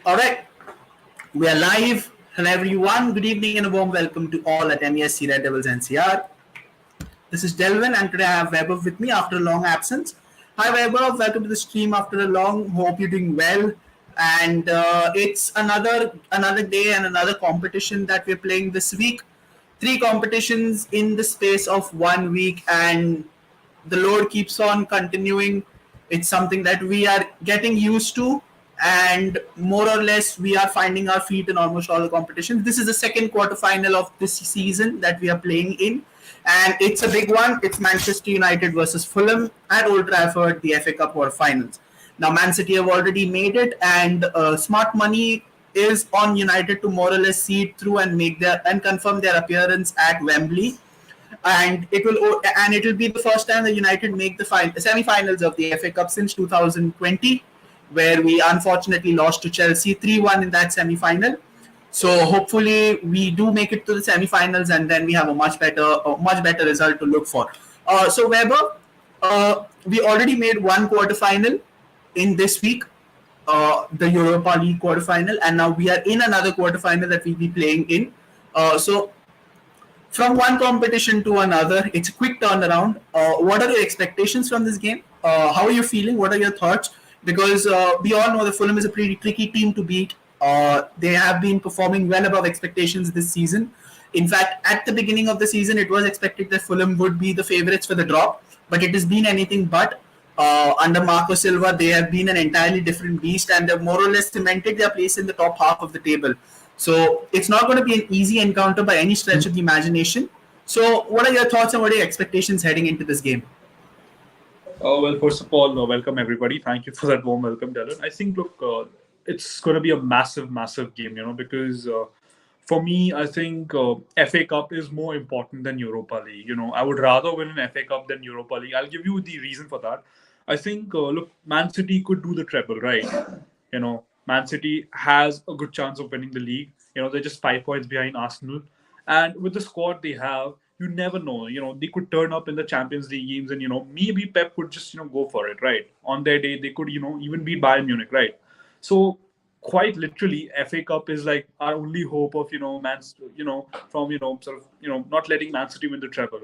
All right, we are live. Hello, everyone. Good evening and a warm welcome to all at MESC Red Devils NCR. This is Delvin, and today I have Weber with me after a long absence. Hi, Weber. Welcome to the stream after a long. Hope you're doing well. And it's another day and another competition that we're playing this week. Three competitions in the space of 1 week, and the load keeps on continuing. It's something that we are getting used to, and more or less we are finding our feet in almost all the competitions. This is the second quarterfinal of this season that we are playing in, and it's a big one. It's Manchester United versus Fulham at Old Trafford, the FA Cup quarterfinals. Now, Man City have already made it, and smart money is on United to more or less see it through and make their and confirm their appearance at Wembley, and it will be the first time that United make the semi-finals of the FA Cup since 2020, where we unfortunately lost to Chelsea 3-1 in that semi-final. So hopefully we do make it to the semi-finals, and then we have a much better result to look for. So Weber, we already made one quarterfinal in this week, the Europa League quarterfinal, and now we are in another quarterfinal that we'll be playing in. So from one competition to another, it's a quick turnaround. What are your expectations from this game? How are you feeling? What are your thoughts? Because we all know that Fulham is a pretty tricky team to beat. They have been performing well above expectations this season. In fact, at the beginning of the season, it was expected that Fulham would be the favourites for the drop, but it has been anything but. Under Marco Silva, they have been an entirely different beast, and they've more or less cemented their place in the top half of the table. So it's not going to be an easy encounter by any stretch of the imagination. So, what are your thoughts and what are your expectations heading into this game? First of all, welcome everybody. Thank you for that warm welcome, Dylan. I think, look, it's going to be a massive, massive game, because for me, I think FA Cup is more important than Europa League. I would rather win an FA Cup than Europa League. I'll give you the reason for that. I think, look, Man City could do the treble, right? Man City has a good chance of winning the league. They're just 5 points behind Arsenal. And with the squad they have, you never know. They could turn up in the Champions League games and, maybe Pep could just, go for it, right? On their day, they could, even beat Bayern Munich, right? So quite literally, FA Cup is like our only hope of, from, sort of, not letting Man City win the treble.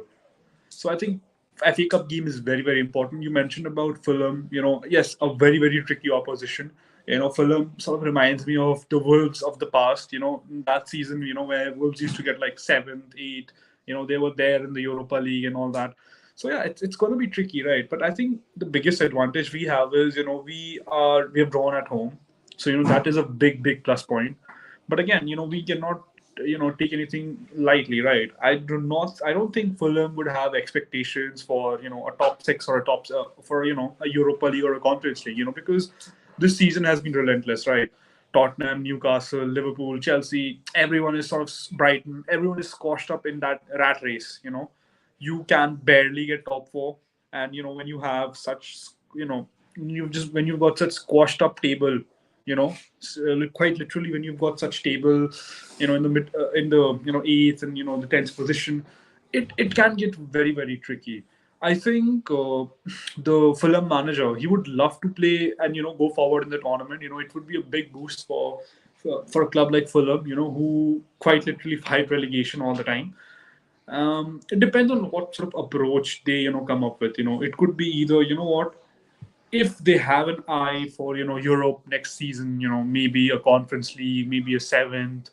So I think FA Cup game is very, very important. You mentioned about Fulham, yes, a very, very tricky opposition. Fulham sort of reminds me of the Wolves of the past, that season, where Wolves used to get like seventh, eighth, they were there in the Europa League and all that. So yeah, it's going to be tricky, right? But I think the biggest advantage we have is, we have drawn at home. So, that is a big, big plus point. But again, we cannot take anything lightly, right? I don't think Fulham would have expectations for a top six or a top for a Europa League or a Conference League, because this season has been relentless, right? Tottenham, Newcastle, Liverpool, Chelsea, everyone is sort of Brighton, everyone is squashed up in that rat race. You can barely get top four, and when you have such, when you've got such squashed up table, quite literally when you've got such table, in the mid, in the eighth and the 10th position, it can get very, very tricky. I think the Fulham manager, he would love to play and go forward in the tournament. It would be a big boost for a club like Fulham, who quite literally fight relegation all the time. It depends on what sort of approach they come up with. It could be either what, if they have an eye for Europe next season, maybe a Conference League, maybe a seventh,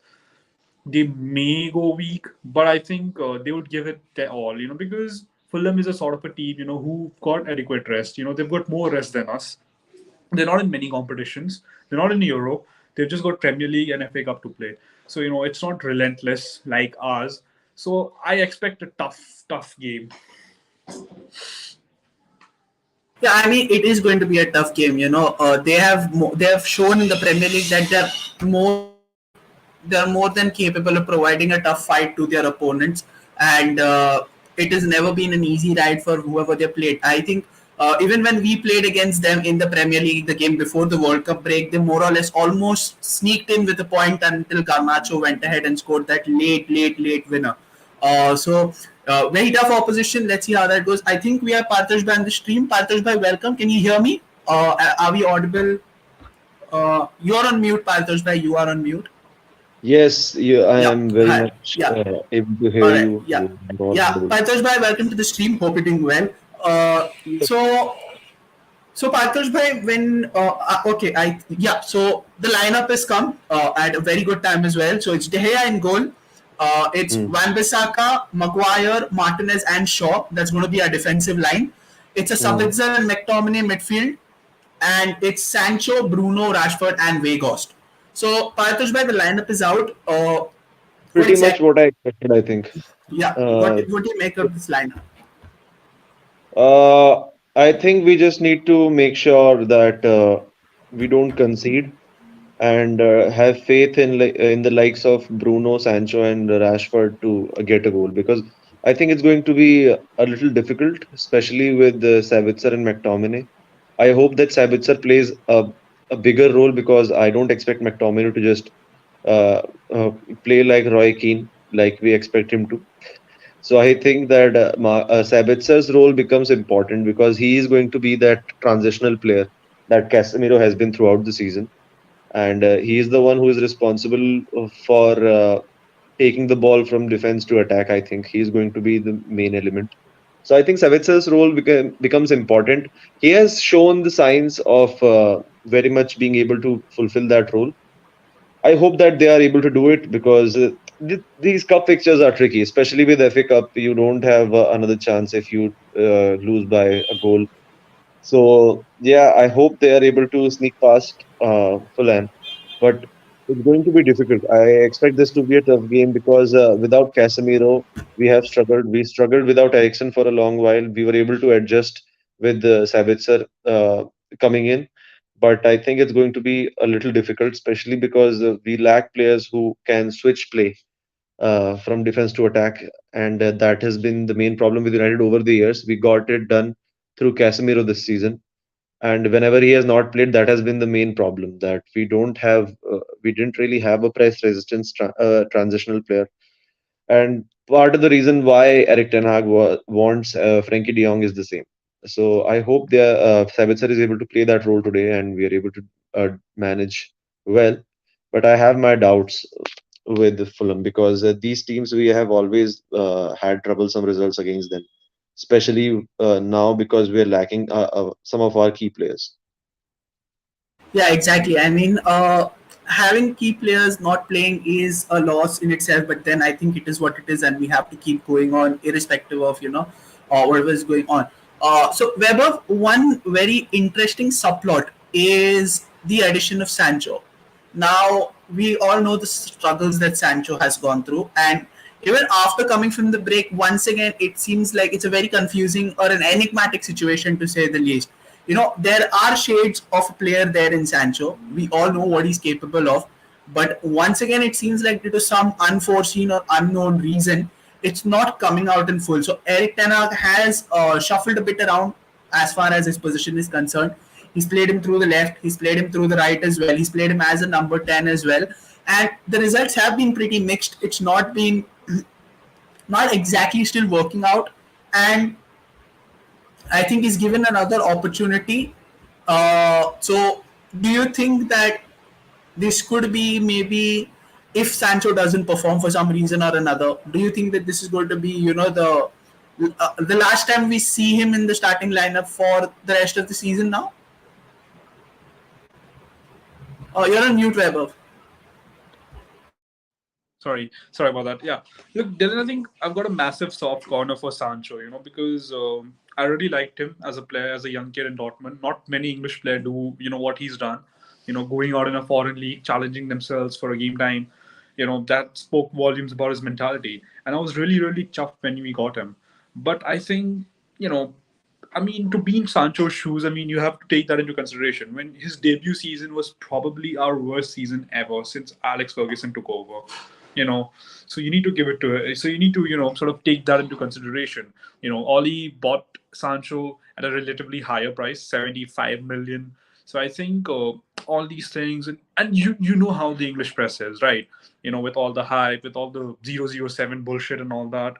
they may go weak, but I think they would give it their all, because Fulham is a sort of a team, who've got adequate rest. They've got more rest than us. They're not in many competitions. They're not in Europe. They've just got Premier League and FA Cup to play. So, it's not relentless like ours. So I expect a tough game. Yeah, I mean it is going to be a tough game. They have shown in the Premier League that they're more than capable of providing a tough fight to their opponents, and it has never been an easy ride for whoever they played. I think even when we played against them in the Premier League, the game before the World Cup break, they more or less almost sneaked in with a point until Garnacho went ahead and scored that late winner. Very tough opposition. Let's see how that goes. I think we have Parthish Bhai on the stream. Parthish Bhai, welcome. Can you hear me? Are we audible? You're on mute, Partosh bhai. You are on mute. Yes, I Yeah. am very Hi. much Yeah. able to hear All right. you. Yeah. You're all Yeah. audible. Partosh bhai, welcome to the stream. Hope you're doing well. Uh, so So Partosh bhai, okay, so the lineup has come at a very good time as well. So it's De Gea in goal. It's Hmm. Van Bissaka, Maguire, Martinez, and Shaw. That's going to be our defensive line. It's a Hmm. Sabitzer and McTominay midfield, and it's Sancho, Bruno, Rashford, and Weghorst. So Partosh bhai, the lineup is out. Pretty Quite much set. what I expected, I think. Yeah. Uh, What do you make of this lineup? uh, I think we just need to make sure that we don't concede and have faith in the likes of Bruno, Sancho, and Rashford to get a goal because I think it's going to be a little difficult, especially with Savitzer and McTominay. I hope that Sabitzer plays a bigger role because I don't expect McTominay to just uh, uh, play like Roy Keane, like we expect him to. So I think that Sabitzer's role becomes important because he is going to be that transitional player that Casemiro has been throughout the season, and he is the one who is responsible for taking the ball from defense to attack. I think he is going to be the main element. So I think Savitzer's role becomes important. He has shown the signs of very much being able to fulfill that role. I hope that they are able to do it because these cup fixtures are tricky, especially with FA Cup. You don't have another chance if you lose by a goal. So yeah, I hope they are able to sneak past Fulham, but it's going to be difficult. I expect this to be a tough game because without Casemiro, we have struggled. We struggled without Eriksen for a long while. We were able to adjust with Sabitzer coming in, but I think it's going to be a little difficult, especially because we lack players who can switch play from defense to attack, and that has been the main problem with United over the years. We got it done through Casemiro this season, and whenever he has not played, that has been the main problem that we didn't really have a press resistance transitional player. And part of the reason why Eric Ten Hag wants Frankie De Jong is the same. So I hope Sabitzer is able to play that role today, and we are able to manage well. But I have my doubts with Fulham because these teams we have always had troublesome results against them, especially now because we are lacking some of our key players. Yeah, exactly. I mean, having key players not playing is a loss in itself, but then I think it is what it is, and we have to keep going on, irrespective of whatever is going on. So Weber, one very interesting subplot is the addition of Sancho. Now we all know the struggles that Sancho has gone through, and even after coming from the break, once again it seems like it's a very confusing or an enigmatic situation to say the least. There are shades of a player there in Sancho. We all know what he's capable of, but once again, it seems like due to some unforeseen or unknown reason, it's not coming out in full. So Eric Ten Hag has shuffled a bit around as far as his position is concerned. He's played him through the left. He's played him through the right as well. He's played him as a number 10 as well. And the results have been pretty mixed. It's not been not exactly still working out. And I think he's given another opportunity. So, do you think that this could be maybe if Sancho doesn't perform for some reason or another? Do you think that this is going to be the last time we see him in the starting lineup for the rest of the season now? You're on mute, Weber. Sorry about that. Yeah, look, Dylan, I think I've got a massive soft corner for Sancho. Because I really liked him as a player, as a young kid in Dortmund. Not many English players do, what he's done. Going out in a foreign league, challenging themselves for a game time. That spoke volumes about his mentality. And I was really, really chuffed when we got him. But I think, you know, I mean, to be in Sancho's shoes, I mean, you have to take that into consideration. When his debut season was probably our worst season ever since Alex Ferguson took over, you know. So you need to give it to it. So you need to, sort of take that into consideration. Oli bought Sancho at a relatively higher price, 75 million. So I think all these things, and you know how the English press is, right? With all the hype, with all the 007 bullshit and all that.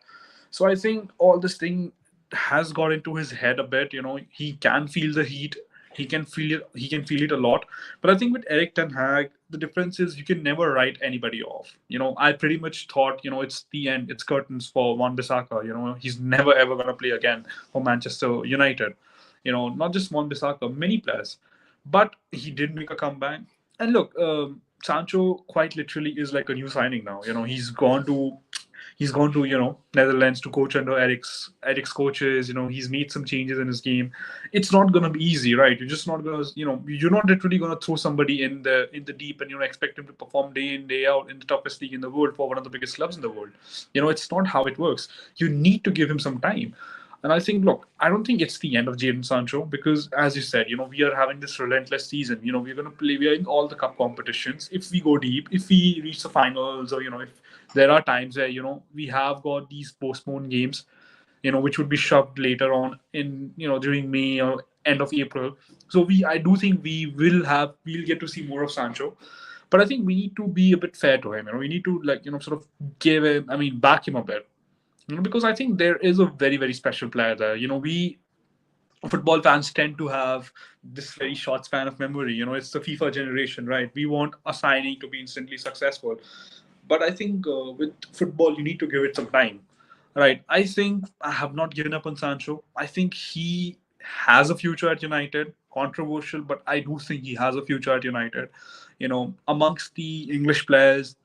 So I think all this thing has got into his head a bit. He can feel the heat. He can feel it. He can feel it a lot. But I think with Eric Ten Hag, the difference is you can never write anybody off. I pretty much thought, it's the end. It's curtains for Wan Bissaka. He's never ever gonna play again for Manchester United. Not just Wan Bissaka, many players. But he did make a comeback. And look, Sancho quite literally is like a new signing now. He's gone to Netherlands to coach under Eric's coaches. He's made some changes in his game. It's not gonna be easy, right? You're just not gonna you're not literally gonna throw somebody in the deep and expect him to perform day in day out in the toughest league in the world for one of the biggest clubs in the world. It's not how it works. You need to give him some time. And I think, look, I don't think it's the end of Jadon Sancho because, as you said, we are having this relentless season. We're going to play, we are in all the cup competitions. If we go deep, if we reach the finals, or, if there are times where, we have got these postponed games, which would be shoved later on in, during May or end of April. So I do think we'll get to see more of Sancho. But I think we need to be a bit fair to him. We need to, like, sort of back him a bit. Because I think there is a very, very special player there. We football fans tend to have this very short span of memory. It's the FIFA generation, right? We want a signing to be instantly successful. But I think with football, you need to give it some time, right? I think I have not given up on Sancho. I think he has a future at United. Controversial, but I do think he has a future at United. Amongst the English players,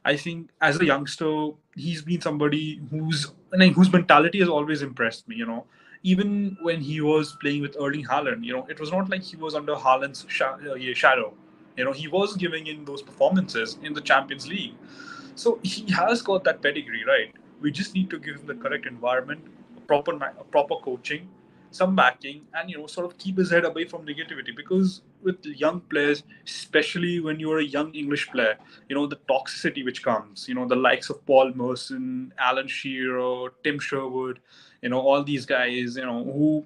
I think as a youngster, he's been somebody whose mentality has always impressed me. Even when he was playing with Erling Haaland, it was not like he was under Haaland's shadow. He was giving in those performances in the Champions League. So he has got that pedigree, right? We just need to give him the correct environment, a proper coaching, some backing, and sort of keep his head away from negativity. Because with young players, especially when you're a young English player, the toxicity which comes, the likes of Paul Merson, Alan Shearer, Tim Sherwood, all these guys, who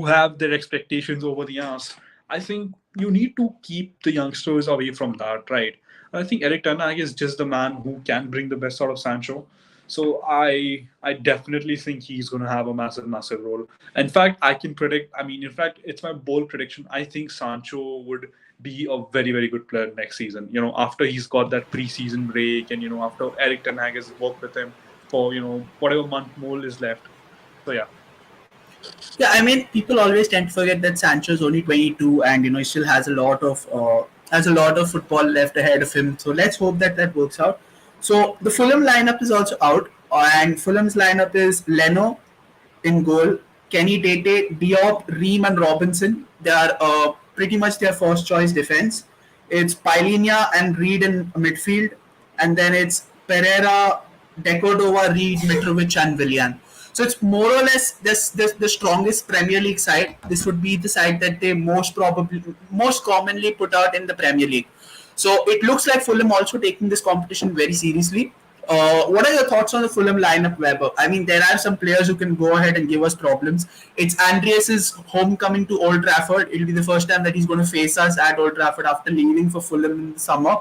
have their expectations over the years. I think you need to keep the youngsters away from that, right? I think Eric Ten Hag is just the man who can bring the best out of Sancho. So I definitely think he's going to have a massive, massive role. In fact, I can predict. In fact, it's my bold prediction. I think Sancho would be a very, very good player next season. After he's got that preseason break, and after Eric Ten Hag has worked with him for whatever month more is left. So yeah. Yeah, people always tend to forget that Sancho is only 22, and he still has a lot of football left ahead of him. So let's hope that that works out. So the Fulham lineup is also out, and Fulham's lineup is Leno in goal, Kenny Tete, Diop, Ream, and Robinson. They are pretty much their first choice defense. It's Pailinia and Reed in midfield, and then it's Pereira, Decordova, Reed, Mitrovic, and Willian. So it's more or less this the strongest Premier League side. This would be the side that they most commonly put out in the Premier League. So it looks like Fulham also taking this competition very seriously. What are your thoughts on the Fulham lineup, Weber? There are some players who can go ahead and give us problems. It's Andreas's homecoming to Old Trafford. It'll be the first time that he's going to face us at Old Trafford after leaving for Fulham in the summer.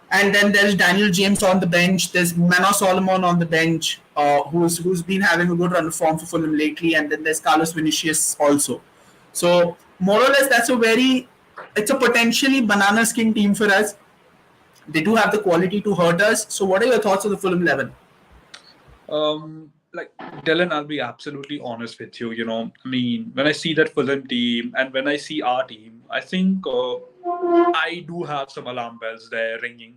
And then there's Daniel James on the bench. There's Mano Solomon on the bench, who's been having a good run of form for Fulham lately. And then there's Carlos Vinicius also. So more or less, it's a potentially banana skin team for us. They do have the quality to hurt us. So what are your thoughts on the Fulham 11? Like Dylan, I'll be absolutely honest with you. When I see that Fulham team and when I see our team, I think I do have some alarm bells there ringing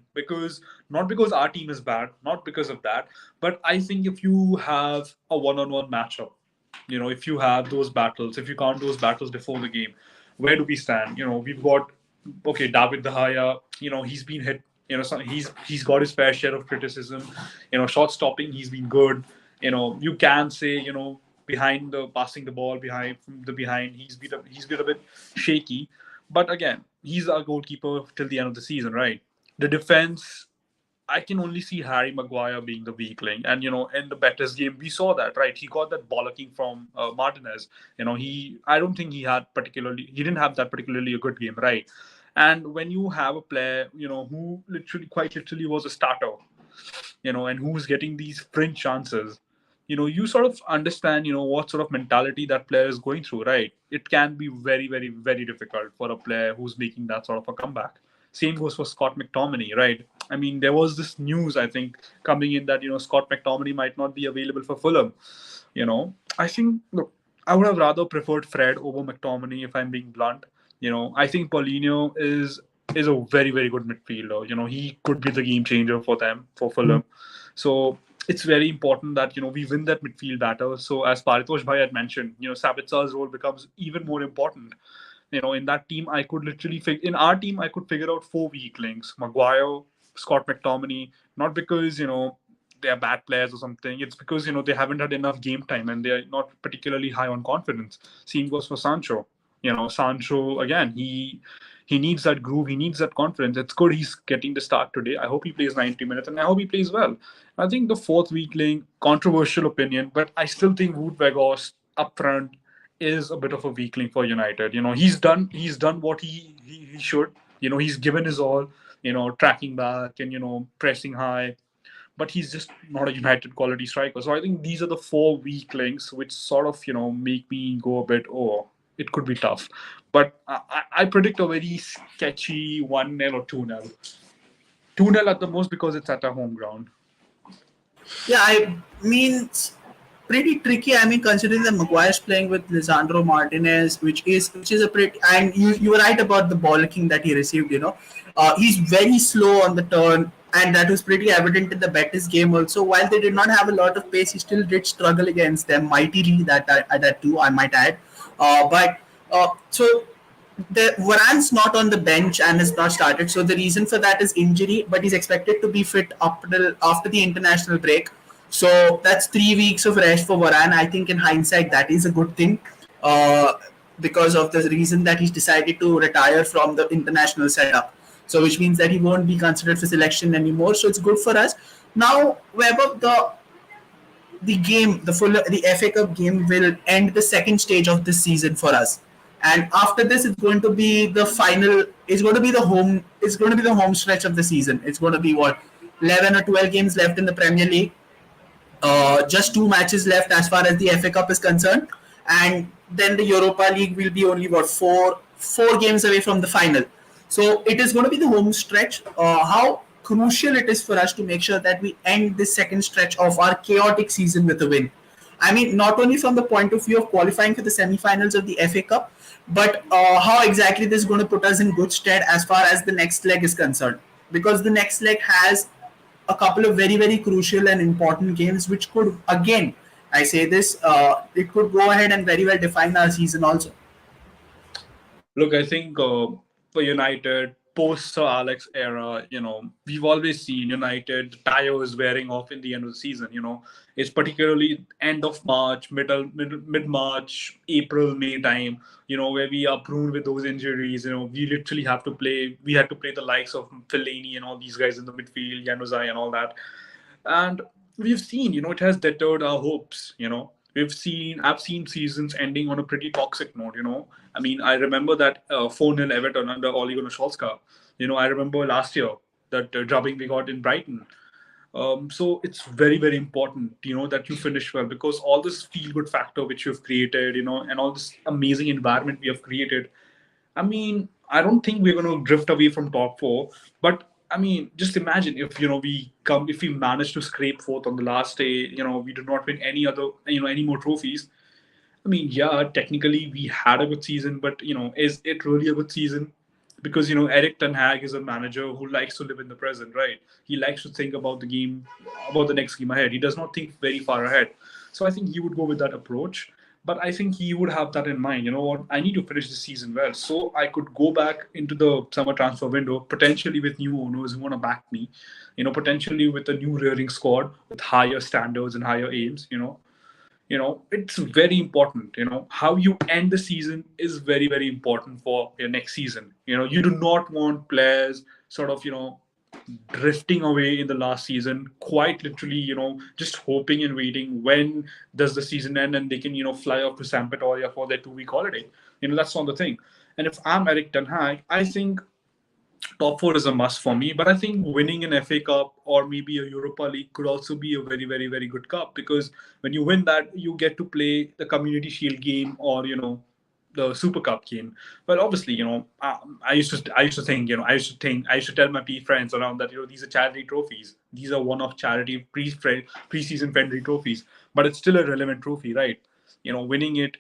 not because our team is bad, not because of that, but I think if you have a one-on-one matchup, if you have those battles, if you count those battles before the game, where do we stand? We've got David De Gea. He's been hit. He's got his fair share of criticism. Shot stopping, he's been good. You can say behind the passing the ball from the behind, he's been a bit shaky. But again, he's our goalkeeper till the end of the season, right? The defense, I can only see Harry Maguire being the weak link. And, in the Betis game, we saw that, right? He got that bollocking from Martinez. I don't think he didn't have that particularly a good game, right? And when you have a player, who quite literally was a starter, and who's getting these fringe chances, you sort of understand, what sort of mentality that player is going through, right? It can be very, very, very difficult for a player who's making that sort of a comeback. Same goes for Scott McTominay, right? I mean, there was this news, I think, coming in that, Scott McTominay might not be available for Fulham. I think, look, I would have rather preferred Fred over McTominay if I'm being blunt. I think Paulinho is a very, very good midfielder. He could be the game changer for them, for Fulham. So it's very important that we win that midfield battle. So as Paritosh Bhai had mentioned, Sabitza's role becomes even more important. In that team, I could literally in our team, I could figure out four weak links: Maguire, Scott McTominay. Not because they are bad players or something. It's because they haven't had enough game time and they are not particularly high on confidence. Same goes for Sancho. Sancho again. He needs that groove. He needs that confidence. It's good he's getting the start today. I hope he plays 90 minutes and I hope he plays well. I think the fourth weak link, controversial opinion, but I still think Wout Weghorst up front is a bit of a weakling for United. He's done what he should. He's given his all. Tracking back and pressing high, but he's just not a United quality striker. So I think these are the four weak links which sort of make me go a bit, oh, it could be tough. But I predict a very sketchy 1-0 or 2-0. 2-0 at the most because it's at a home ground. Yeah, I mean, it's pretty tricky. I mean, considering that Maguire's playing with Lisandro Martinez, which is a pretty, and you were right about the bollocking that he received. He's very slow on the turn, and that was pretty evident in the Betis game also. While they did not have a lot of pace, he still did struggle against them mightily. That too, I might add. So the Varane's not on the bench and has not started. So the reason for that is injury, but he's expected to be fit up till after the international break. So that's 3 weeks of rest for Varane. I think in hindsight that is a good thing, uh, because of the reason that he's decided to retire from the international setup. So which means that he won't be considered for selection anymore. So it's good for us. Now, Webber, the FA Cup game will end the second stage of this season for us. And after this, it's going to be the final. It's going to be the home. It's going to be the home stretch of the season. It's going to be what 11 or 12 games left in the Premier League. Just two matches left as far as the FA Cup is concerned, and then the Europa League will be only what four games away from the final. So it is going to be the home stretch. How crucial it is for us to make sure that we end this second stretch of our chaotic season with a win. I mean, not only from the point of view of qualifying for the semi-finals of the FA Cup, but how exactly this is going to put us in good stead as far as the next leg is concerned. Because the next leg has a couple of very, very crucial and important games, which could, again, I say this, it could go ahead and very well define our season also. Look, I think for United, post Sir Alex era, we've always seen United tires wearing off in the end of the season. It's particularly end of March, mid March, April, May time. Where we are prone with those injuries. We literally have to play. We had to play the likes of Fellaini and all these guys in the midfield, Januzaj and all that. And we've seen, it has deterred our hopes. I've seen seasons ending on a pretty toxic note. I mean, I remember that 4-0 Everton under Ole Gunnar Solskjaer. I remember last year that drubbing we got in Brighton. So it's very, very important, that you finish well, because all this feel good factor which you've created, and all this amazing environment we have created. I mean, I don't think we're going to drift away from top four, but I mean, just imagine if we manage to scrape fourth on the last day, we do not win any other, any more trophies. I mean, yeah, technically we had a good season, but is it really a good season? Because Eric Ten Hag is a manager who likes to live in the present, right? He likes to think about the game, about the next game ahead. He does not think very far ahead. So I think he would go with that approach. But I think he would have that in mind. You know what? I need to finish the season well, so I could go back into the summer transfer window, potentially with new owners who want to back me. Potentially with a new rearing squad with higher standards and higher aims. It's very important. How you end the season is very, very important for your next season. You do not want players sort of drifting away in the last season, quite literally, just hoping and waiting when does the season end and they can fly off to San Pretoria for their 2-week holiday. That's not the thing. And if I'm Eric Ten Hag, I think top four is a must for me. But I think winning an FA Cup or maybe a Europa League could also be a very, very, very good cup, because when you win that, you get to play the Community Shield game, or the Super Cup game. Well, obviously, I used to tell my friends around that these are charity trophies. These are one of charity preseason friendly trophies, but it's still a relevant trophy, right? Winning it.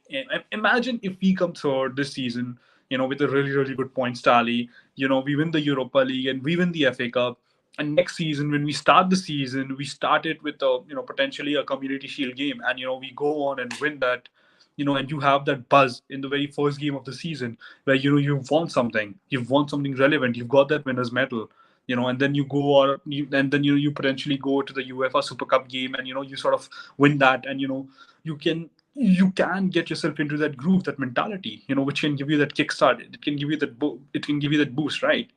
Imagine if we come third this season, with a really, really good points tally. We win the Europa League and we win the FA Cup. And next season, when we start the season, we start it with potentially a Community Shield game, and we go on and win that. And you have that buzz in the very first game of the season, where you've won something relevant, you've got that winner's medal. And then you potentially go to the UEFA Super Cup game, and you sort of win that, and you can get yourself into that groove, that mentality, which can give you that kickstart. It can give you it can give you that boost, right?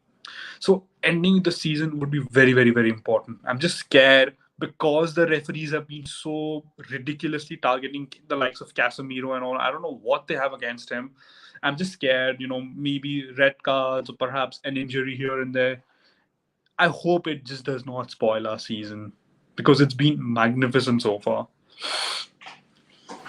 So ending the season would be very, very, very important. I'm just scared because the referees have been so ridiculously targeting the likes of Casemiro and all. I don't know what they have against him. I'm just scared, maybe red cards or perhaps an injury here and there. I hope it just does not spoil our season, because it's been magnificent so far.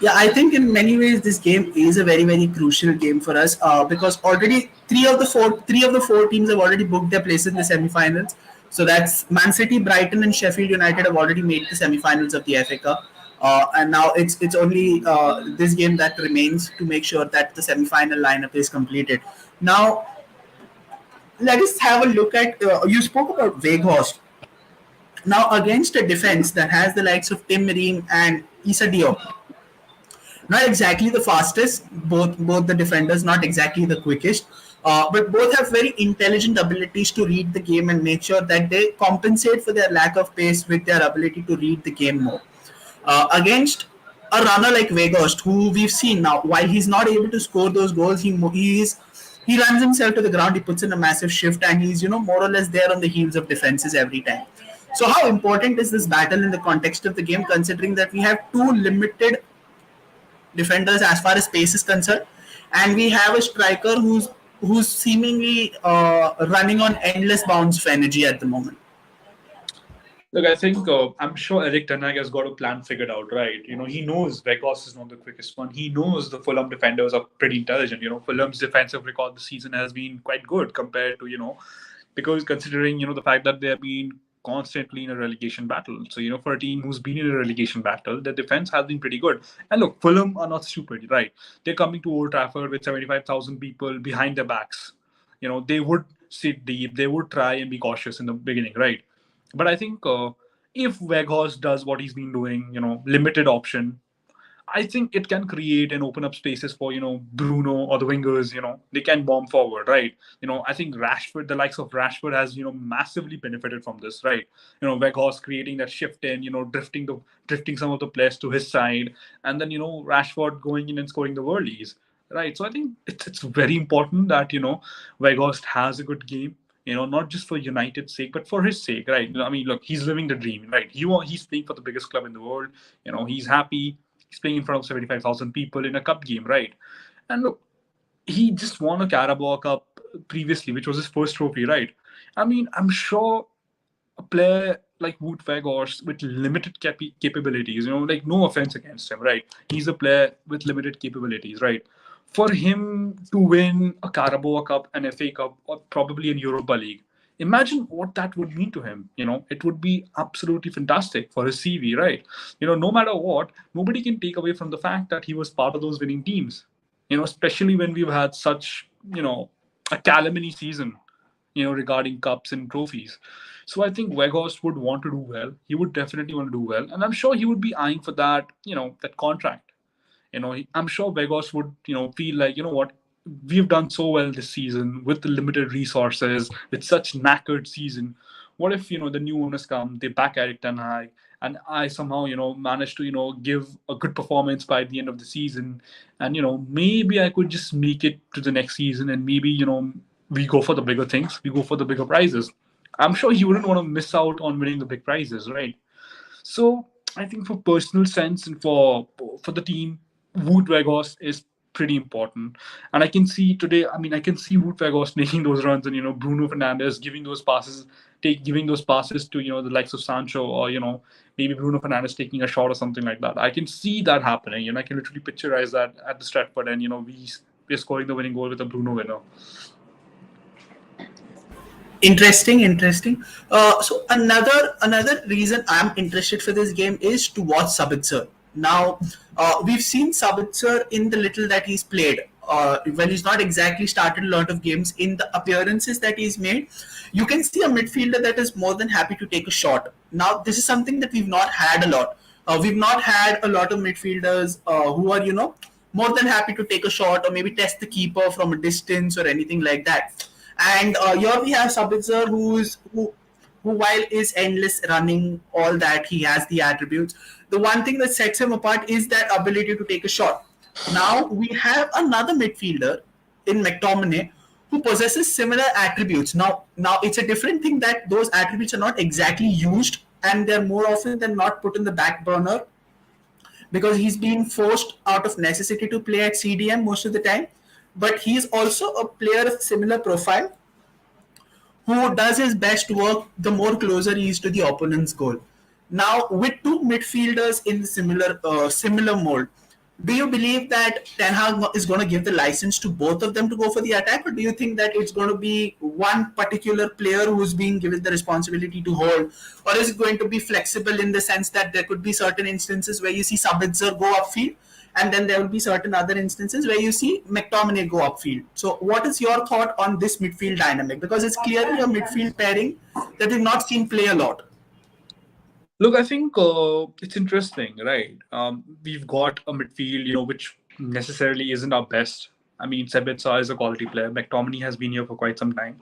Yeah, I think in many ways this game is a very very crucial game for us because already three of the four teams have already booked their places in the semi-finals. So that's Man City, Brighton, and Sheffield United have already made the semi-finals of the FA Cup. And now it's only this game that remains to make sure that the semi-final lineup is completed. Now let us have a look at. You spoke about Weghorst. Now against a defense that has the likes of Tim Ream and Issa Diop, not exactly the fastest, both the defenders, not exactly the quickest, but both have very intelligent abilities to read the game and make sure that they compensate for their lack of pace with their ability to read the game more. Against a runner like Weghorst, who we've seen now, while he's not able to score those goals, he runs himself to the ground, he puts in a massive shift, and he's more or less there on the heels of defenses every time. So how important is this battle in the context of the game, considering that we have two limited defenders as far as pace is concerned, and we have a striker who's seemingly running on endless bounds for energy at the moment. Look, I think I'm sure Eric Ten Hag has got a plan figured out, right? He knows Vegas is not the quickest one. He knows the Fulham defenders are pretty intelligent. Fulham's defensive record this season has been quite good compared to because considering the fact that they have been constantly in a relegation battle. So for a team who's been in a relegation battle, their defense has been pretty good. And look, Fulham are not stupid, right? They're coming to Old Trafford with 75,000 people behind their backs. They would sit deep. They would try and be cautious in the beginning, right? But I think if Weghorst does what he's been doing, limited option, I think it can create and open up spaces for Bruno or the wingers. They can bomb forward, right? I think Rashford, the likes of Rashford, has massively benefited from this, right? Weghorst creating that shift in, drifting some of the players to his side, and then Rashford going in and scoring the worldies, right? So I think it's very important that Weghorst has a good game. Not just for United's sake, but for his sake, right? I mean, look, he's living the dream, right? He's playing for the biggest club in the world. He's happy. He's playing in front of 75,000 people in a cup game, right? And look, he just won a Carabao Cup previously, which was his first trophy, right? I mean, I'm sure a player like Wout Weghorst with limited capabilities, like no offense against him, right? He's a player with limited capabilities, right? For him to win a Carabao Cup, an FA Cup, or probably an Europa League, imagine what that would mean to him. It would be absolutely fantastic for his CV, right? No matter what, nobody can take away from the fact that he was part of those winning teams. Especially when we've had such, a calamity season, regarding cups and trophies. So I think Weghorst would want to do well. He would definitely want to do well, and I'm sure he would be eyeing for that, that contract. I'm sure Vegas would, feel like, what, we've done so well this season with the limited resources, with such knackered season. What if, the new owners come, they back Eric Ten Hag, and I somehow, manage to, give a good performance by the end of the season, and maybe I could just make it to the next season, and maybe we go for the bigger things, we go for the bigger prizes. I'm sure he wouldn't want to miss out on winning the big prizes, right? So I think for personal sense and for the team, Wood Weghorst is pretty important. And I can see today, I mean, I can see Wout Weghorst making those runs, and Bruno Fernandes giving those passes, giving those passes to the likes of Sancho, or maybe Bruno Fernandes taking a shot or something like that. I can see that happening. I can literally picturize that at the Stratford, and we're scoring the winning goal with a Bruno winner. Interesting. So another reason I'm interested for this game is to watch Sabitzer. Now, we've seen Sabitzer in the little that he's played. Well, he's not exactly started a lot of games. In the appearances that he's made, you can see a midfielder that is more than happy to take a shot. Now, this is something that we've not had a lot. We've not had a lot of midfielders who are, more than happy to take a shot or maybe test the keeper from a distance or anything like that. And here we have Sabitzer, who while is endless running, all that he has the attributes. The one thing that sets him apart is that ability to take a shot. Now we have another midfielder in McTominay who possesses similar attributes. Now it's a different thing that those attributes are not exactly used, and they're more often than not put in the back burner because he's being forced out of necessity to play at CDM most of the time. But he's also a player of similar profile who does his best work the more closer he is to the opponent's goal. Now, with two midfielders in similar mold, do you believe that Ten Hag is going to give the license to both of them to go for the attack, or do you think that it's going to be one particular player who's being given the responsibility to hold, or is it going to be flexible in the sense that there could be certain instances where you see Sabitzer go upfield, and then there will be certain other instances where you see McTominay go upfield. So what is your thought on this midfield dynamic? Because it's clearly a midfield pairing that we've not seen play a lot. Look, I think it's interesting, right? We've got a midfield, which necessarily isn't our best. I mean, Sabitzer is a quality player. McTominay has been here for quite some time.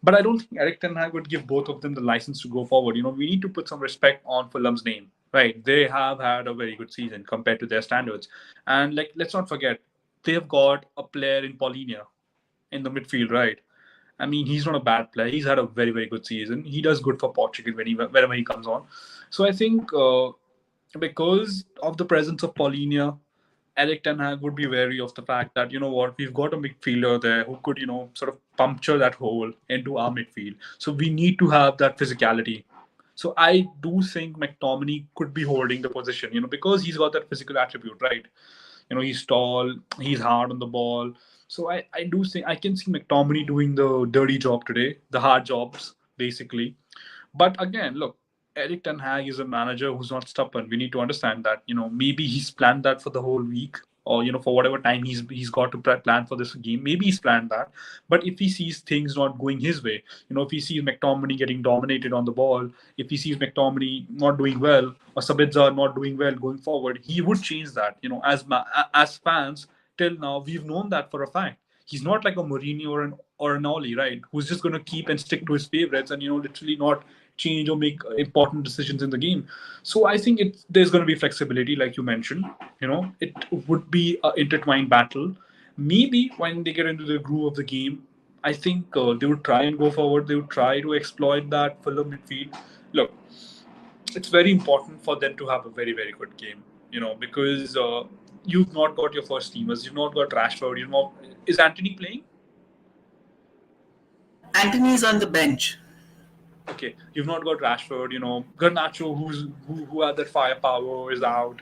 But I don't think Eric Ten Hag would give both of them the license to go forward. We need to put some respect on Fulham's name, right? They have had a very good season compared to their standards. And let's not forget, they've got a player in Paulinho in the midfield, right? I mean, he's not a bad player. He's had a very, very good season. He does good for Portugal whenever he comes on. So I think because of the presence of Paulinho, Eric Ten Hag would be wary of the fact that, we've got a midfielder there who could, sort of puncture that hole into our midfield. So we need to have that physicality. So I do think McTominay could be holding the position, because he's got that physical attribute, right? He's tall, he's hard on the ball. So I do think I can see McTominay doing the dirty job today, the hard jobs, basically. But again, look, Eric Ten Hag is a manager who's not stubborn. We need to understand that, maybe he's planned that for the whole week, or, for whatever time he's got to plan for this game. Maybe he's planned that. But if he sees things not going his way, if he sees McTominay getting dominated on the ball, if he sees McTominay not doing well, or Sabitzer not doing well going forward, he would change that. As fans, till now, we've known that for a fact. He's not like a Mourinho or an Oli, right? Who's just going to keep and stick to his favorites and, literally not change or make important decisions in the game. So I think there's going to be flexibility, like you mentioned. It would be an intertwined battle. Maybe when they get into the groove of the game, I think they would try and go forward. They would try to exploit that Fulham midfield. Look, it's very important for them to have a very, very good game, because you've not got your first teamers. You've not got Rashford. Is Anthony playing? Anthony's on the bench. Okay, you've not got Rashford. Garnacho, who had that firepower, is out.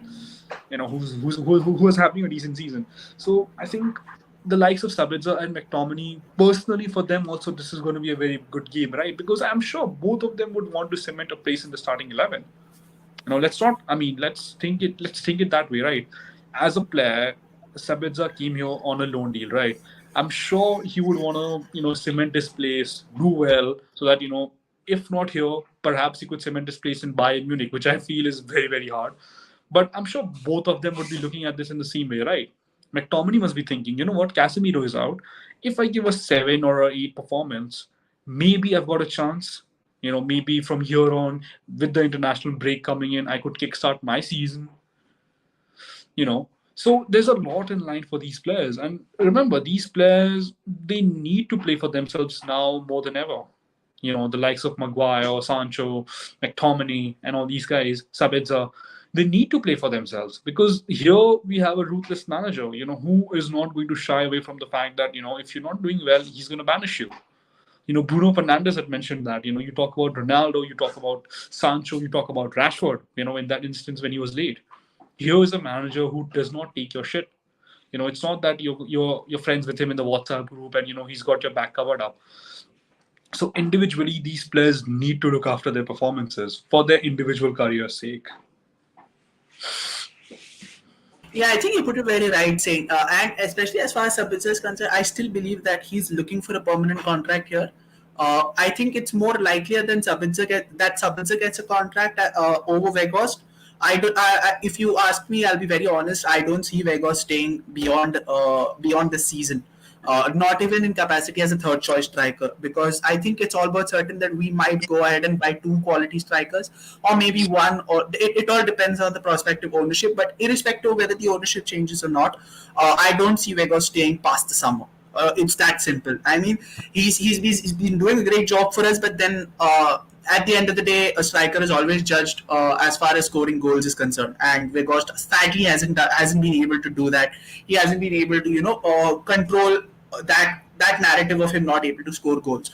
Who was having a decent season. So I think the likes of Sabitzer and McTominay, personally for them also, this is going to be a very good game, right? Because I'm sure both of them would want to cement a place in the starting 11. Let's think it that way, right? As a player, Sabitzer came here on a loan deal, right? I'm sure he would want to, cement his place, do well, so that, if not here, perhaps he could cement his place in Bayern Munich, which I feel is very, very hard. But I'm sure both of them would be looking at this in the same way, right? McTominay must be thinking, you know what, Casemiro is out. If I give a 7 or an 8 performance, maybe I've got a chance. Maybe from here on, with the international break coming in, I could kickstart my season. So there's a lot in line for these players. And remember, these players, they need to play for themselves now more than ever. The likes of Maguire, Sancho, McTominay, and all these guys, Sabitzer, They need to play for themselves, because here we have a ruthless manager, who is not going to shy away from the fact that, if you're not doing well, he's going to banish you. Bruno Fernandes had mentioned that. You talk about Ronaldo, you talk about Sancho, you talk about Rashford, in that instance when he was late. Here is a manager who does not take your shit. It's not that you're friends with him in the WhatsApp group and he's got your back covered up. So individually, these players need to look after their performances for their individual career's sake. Yeah, I think you put it very right, saying, and especially as far as Sabitzer is concerned, I still believe that he's looking for a permanent contract here. I think it's more likelier than that Sabitzer gets a contract over Weghorst. If you ask me, I'll be very honest. I don't see Weghorst staying beyond this season. Not even in capacity as a third choice striker, because I think it's all but certain that we might go ahead and buy two quality strikers, or maybe one, or it all depends on the prospective ownership. But irrespective of whether the ownership changes or not, I don't see Weghorst staying past the summer. It's that simple. I mean, he's been doing a great job for us, but then at the end of the day, a striker is always judged as far as scoring goals is concerned, and Weghorst sadly hasn't been able to do that. He hasn't been able to control that narrative of him not able to score goals.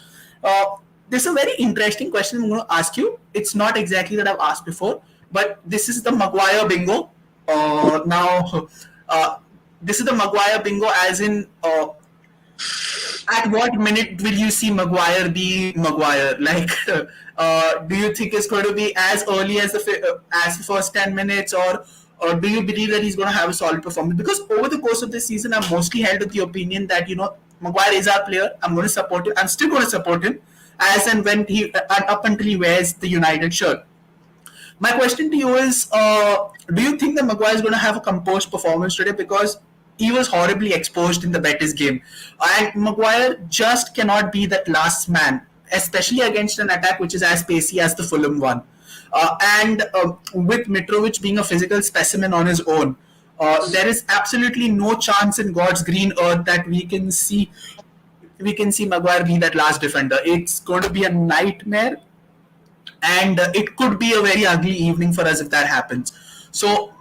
This is a very interesting question I'm going to ask you. It's not exactly that I've asked before, but this is the Maguire bingo. Now, this is the Maguire bingo, as in at what minute will you see Maguire be Maguire? Like, do you think it's going to be as early as the first 10 minutes, or do you believe that he's going to have a solid performance? Because over the course of the season, I'm mostly held with the opinion that Maguire is our player. I'm going to support him. I'm still going to support him as and when up until he wears the United shirt. My question to you is, do you think that Maguire is going to have a composed performance today? Because he was horribly exposed in the Betis game. And Maguire just cannot be that last man, especially against an attack which is as pacey as the Fulham one. And with Mitrovic being a physical specimen on his own, there is absolutely no chance in God's green earth that we can see Maguire be that last defender. It's going to be a nightmare, and it could be a very ugly evening for us if that happens. So,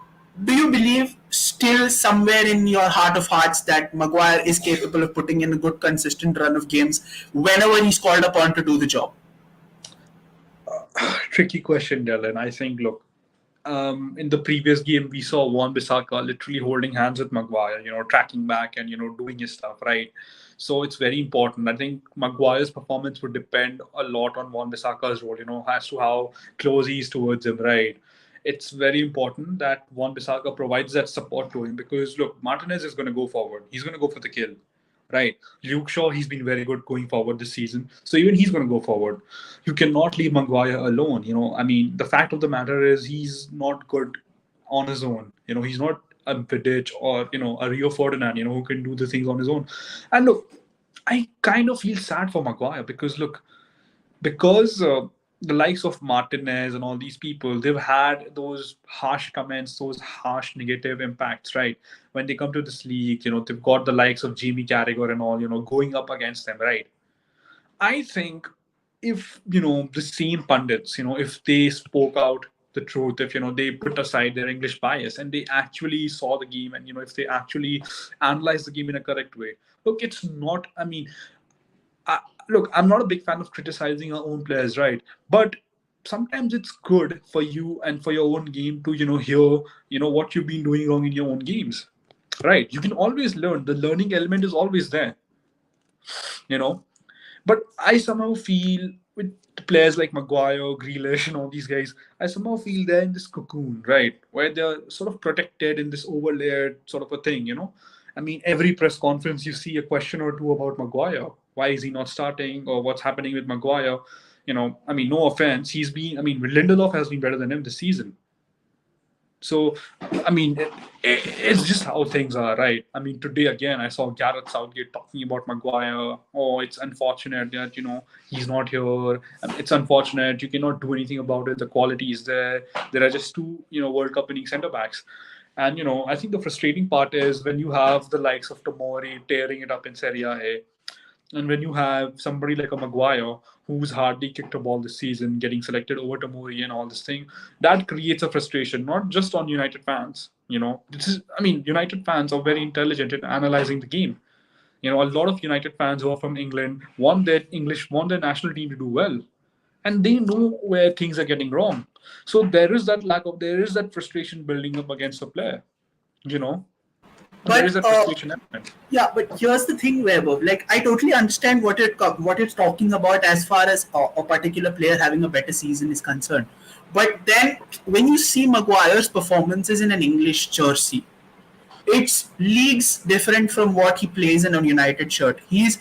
do you believe still somewhere in your heart of hearts that Maguire is capable of putting in a good consistent run of games whenever he's called upon to do the job? Tricky question, Dylan. I think, look, in the previous game, we saw Wan-Bissaka literally holding hands with Maguire, tracking back and, doing his stuff, right? So it's very important. I think Maguire's performance would depend a lot on Wan-Bissaka's role, as to how close he is towards him, right? It's very important that Wan-Bissaka provides that support to him, because, look, Martinez is going to go forward. He's going to go for the kill, right? Luke Shaw, he's been very good going forward this season. So even he's going to go forward. You cannot leave Maguire alone. I mean, the fact of the matter is he's not good on his own. He's not a Vidic or, a Rio Ferdinand, who can do the things on his own. And look, I kind of feel sad for Maguire because the likes of Martinez and all these people, they've had those harsh comments, those harsh negative impacts, right? When they come to this league, they've got the likes of Jamie Carragher and all, going up against them, right? I think if, the same pundits, if they spoke out the truth, if, they put aside their English bias and they actually saw the game and, if they actually analyze the game in a correct way. Look, it's not, I mean, look, I'm not a big fan of criticizing our own players, right? But sometimes it's good for you and for your own game to, hear, what you've been doing wrong in your own games, right? You can always learn. The learning element is always there, But I somehow feel with players like Maguire, Grealish, and all these guys, I somehow feel they're in this cocoon, right? Where they're sort of protected in this overlaid sort of a thing, I mean, every press conference you see a question or two about Maguire. Why is he not starting, or what's happening with Maguire? I mean, no offense. Lindelof has been better than him this season. So, I mean, it's just how things are, right? I mean, today again, I saw Gareth Southgate talking about Maguire. Oh, it's unfortunate that, he's not here. It's unfortunate. You cannot do anything about it. The quality is there. There are just two, World Cup winning centre backs. And, I think the frustrating part is when you have the likes of Tomori tearing it up in Serie A, And when you have somebody like a Maguire who's hardly kicked a ball this season, getting selected over Tomori and all this thing, that creates a frustration, not just on United fans. United fans are very intelligent in analyzing the game. A lot of United fans who are from England want their national team to do well, and they know where things are getting wrong. So there is that frustration building up against the player. You know, there is But that frustration element. yeah, but here's the thing, Vaibhav. Like, I totally understand what it's talking about as far as a particular player having a better season is concerned. But then, when you see Maguire's performances in an English jersey, it's leagues different from what he plays in a United shirt. He's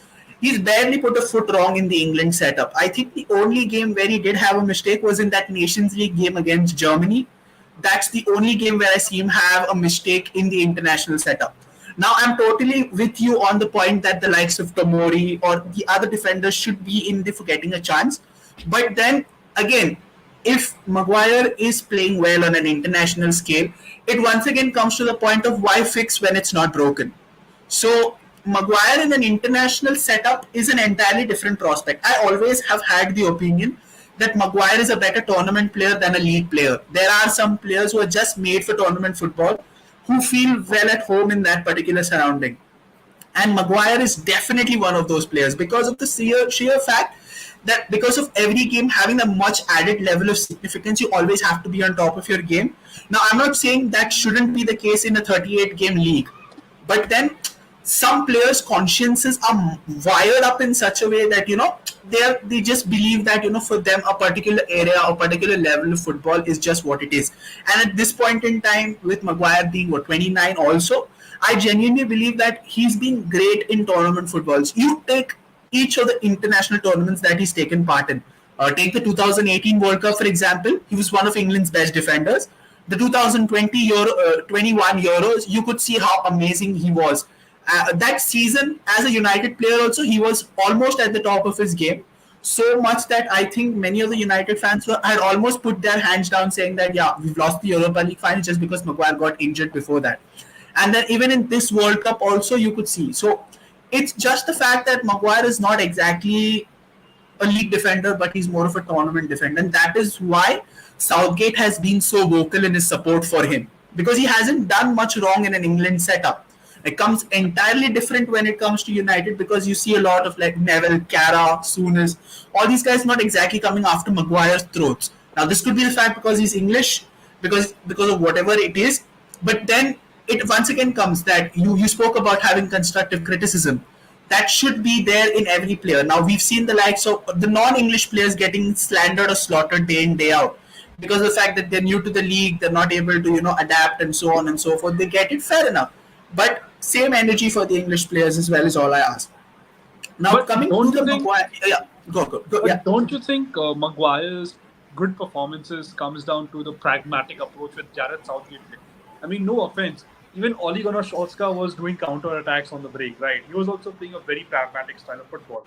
barely put a foot wrong in the England setup. I think the only game where he did have a mistake was in that Nations League game against Germany. That's the only game where I see him have a mistake in the international setup. Now I'm totally with you on the point that the likes of Tomori or the other defenders should be in there for getting a chance. But then again, if Maguire is playing well on an international scale, it once again comes to the point of why fix when it's not broken. So Maguire in an international setup is an entirely different prospect. I always have had the opinion that Maguire is a better tournament player than a league player. There are some players who are just made for tournament football who feel well at home in that particular surrounding. And Maguire is definitely one of those players because of the sheer fact that because of every game having a much added level of significance, you always have to be on top of your game. Now, I'm not saying that shouldn't be the case in a 38 game league, but then some players' consciences are wired up in such a way that they just believe that for them a particular area or particular level of football is just what it is. And at this point in time, with Maguire being 29, also I genuinely believe that he's been great in tournament footballs. You take each of the international tournaments that he's taken part in. Take the 2018 World Cup, for example. He was one of England's best defenders. The 2020 21 Euros, you could see how amazing he was. That season, as a United player also, he was almost at the top of his game. So much that I think many of the United fans had almost put their hands down saying that, yeah, we've lost the Europa League final just because Maguire got injured before that. And then even in this World Cup also, you could see. So it's just the fact that Maguire is not exactly a league defender, but he's more of a tournament defender. And that is why Southgate has been so vocal in his support for him, because he hasn't done much wrong in an England setup. It comes entirely different when it comes to United, because you see a lot of like Neville, Cara, Souness, all these guys not exactly coming after Maguire's throats. Now this could be the fact because he's English, because of whatever it is, but then it once again comes that you spoke about having constructive criticism. That should be there in every player. Now we've seen the likes of the non-English players getting slandered or slaughtered day in day out because of the fact that they're new to the league, they're not able to adapt and so on and so forth. They get it, fair enough, but same energy for the English players as well is all I ask. Now But coming to don't the you think? Maguire, yeah, go, yeah. But don't you think Maguire's good performances comes down to the pragmatic approach with Gareth Southgate? I mean, no offense. Even Ole Gunnar Solskjaer was doing counter attacks on the break, right? He was also playing a very pragmatic style of football.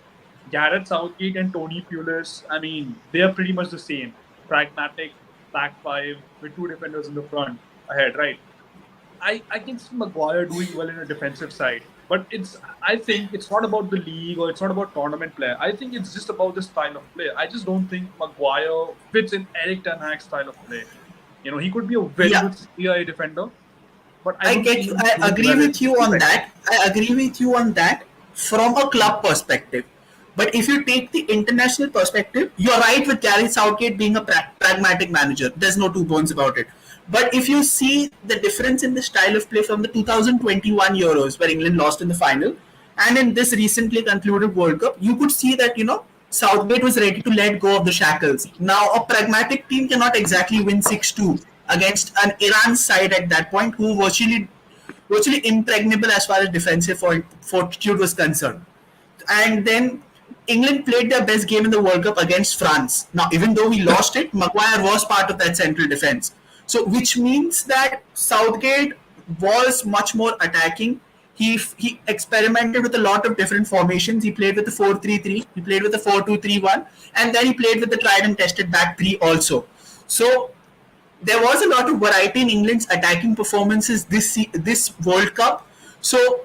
Gareth Southgate and Tony Pulis, I mean, they are pretty much the same. Pragmatic, back five, with two defenders in the front, ahead, right? I can see Maguire doing well in a defensive side, but I think it's not about the league or it's not about tournament play. I think it's just about the style of play. I just don't think Maguire fits in Eric Ten Hag's style of play. He could be a very Yeah. good CI defender, but I don't get see you. him I doing agree well in with you on defense. that. I agree with you on that from a club perspective. But if you take the international perspective, you're right with Gareth Southgate being a pragmatic manager. There's no two bones about it. But if you see the difference in the style of play from the 2021 Euros, where England lost in the final, and in this recently concluded World Cup, you could see that, Southgate was ready to let go of the shackles. Now, a pragmatic team cannot exactly win 6-2 against an Iran side at that point who virtually impregnable as far as defensive fortitude was concerned. And then England played their best game in the World Cup against France. Now, even though we lost it, Maguire was part of that central defense. So, which means that Southgate was much more attacking. He experimented with a lot of different formations. He played with the 4-3-3, he played with the 4-2-3-1, and then he played with the tried and tested back three also. So there was a lot of variety in England's attacking performances this World Cup. So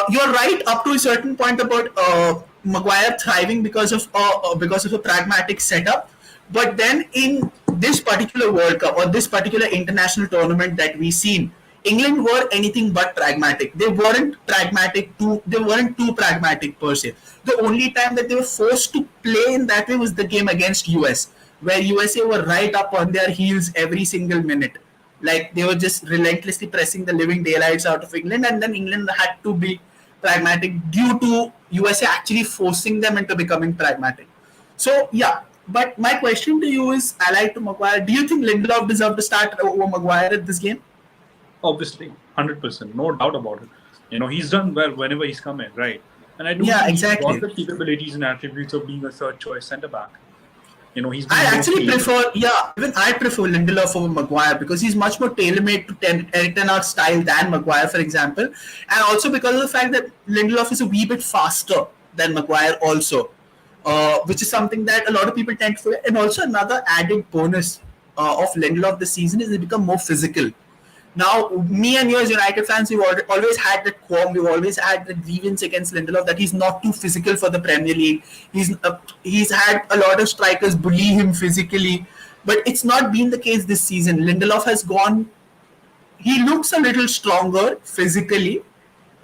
You're right up to a certain point about Maguire thriving because of a pragmatic setup, but then in this particular World Cup or this particular international tournament that we seen, England were anything but pragmatic. They weren't too pragmatic per se. The only time that they were forced to play in that way was the game against US, where USA were right up on their heels every single minute. Like they were just relentlessly pressing the living daylights out of England, and then England had to be pragmatic due to USA actually forcing them into becoming pragmatic. So yeah, but my question to you is allied to Maguire. Do you think Lindelof deserved to start over Maguire at this game? Obviously, 100%, no doubt about it. He's done well whenever he's come in, right? And I do Yeah, think he's got exactly. the capabilities and attributes of being a third choice centre back. He's I been actually mostly. prefer, yeah, even I prefer Lindelof over Maguire because he's much more tailor-made to Eric Ten Hag's style than Maguire, for example, and also because of the fact that Lindelof is a wee bit faster than Maguire, also, which is something that a lot of people tend to forget. And also another added bonus of Lindelof this season is he become more physical. Now, me and you as United fans, we've always had that qualm, we've always had the grievance against Lindelof that he's not too physical for the Premier League. He's had a lot of strikers bully him physically, but it's not been the case this season. Lindelof has gone. He looks a little stronger physically,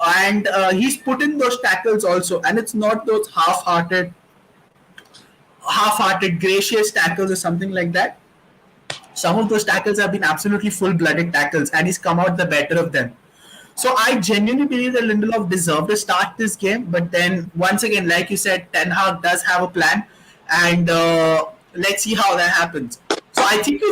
and he's put in those tackles also, and it's not those half-hearted, gracious tackles or something like that. Some of those tackles have been absolutely full-blooded tackles, and he's come out the better of them. So I genuinely believe that Lindelof deserved to start this game, but then once again, like you said, Ten Hag does have a plan, and let's see how that happens. So I think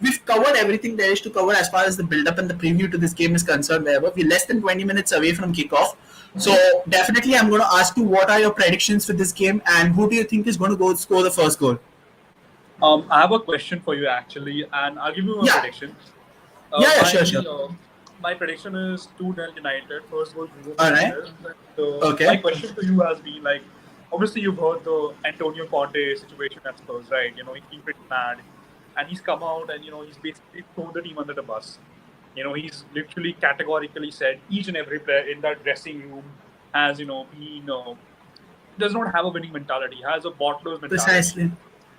we've covered everything there is to cover as far as the build-up and the preview to this game is concerned. Wherever we're less than 20 minutes away from kickoff, so definitely I'm going to ask you what are your predictions for this game, and who do you think is going to go score the first goal? I have a question for you actually, and I'll give you my Yeah, prediction. yeah, My sure. my prediction is 2-0 United. First goal, All right. United. So my Okay. question to you has been like, obviously you've heard the Antonio Conte situation at Spurs, right? He's been pretty mad, and he's come out and he's basically thrown the team under the bus. He's literally categorically said each and every player in that dressing room has been does not have a winning mentality, has a bottler's mentality. Precisely.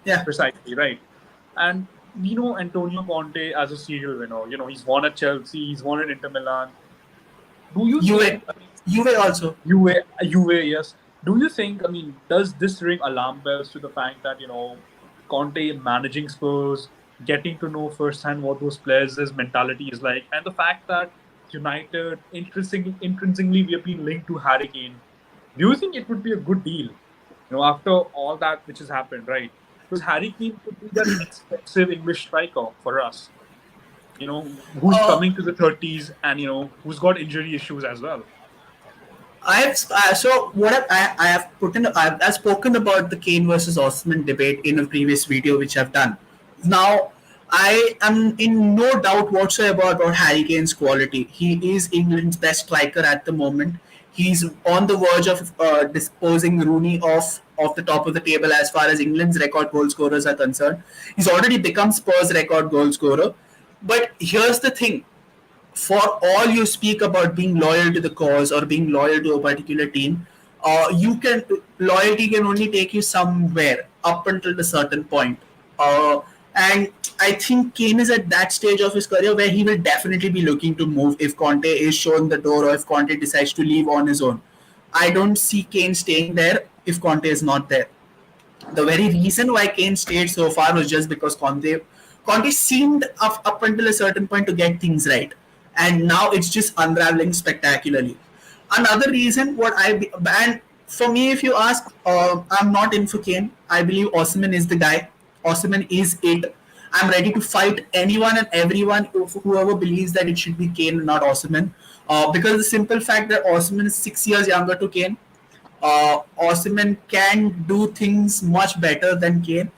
Yeah. Precisely, right. And we know Antonio Conte as a serial winner. He's won at Chelsea, he's won at Inter Milan. Do you Juve, think, Juve also. Juve, yes. Do you think, does this ring alarm bells to the fact that, Conte managing Spurs, getting to know firsthand what those players' mentality is like, and the fact that United, intrinsically we have been linked to Harry Kane. Do you think it would be a good deal, after all that which has happened, right? Because Harry Kane could be that expensive English striker for us, who's coming to the 30s and, who's got injury issues as well. So what I have put in, I've spoken about the Kane versus Osman debate in a previous video which I've done. Now, I am in no doubt whatsoever about Harry Kane's quality. He is England's best striker at the moment. He's on the verge of disposing Rooney off the top of the table as far as England's record goal scorers are concerned. He's already become Spurs' record goal scorer. But here's the thing: for all you speak about being loyal to the cause or being loyal to a particular team, loyalty can only take you somewhere up until a certain point. And I think Kane is at that stage of his career where he will definitely be looking to move if Conte is shown the door or if Conte decides to leave on his own. I don't see Kane staying there if Conte is not there. The very reason why Kane stayed so far was just because Conte seemed up until a certain point to get things right, and now it's just unraveling spectacularly. Another reason, and for me, if you ask, I'm not in for Kane. I believe Osimhen is the guy. Osimhen is it. I'm ready to fight anyone and everyone whoever believes that it should be Kane and not Osimhen, because the simple fact that Osimhen is 6 years younger to Kane, Osimhen can do things much better than Kane,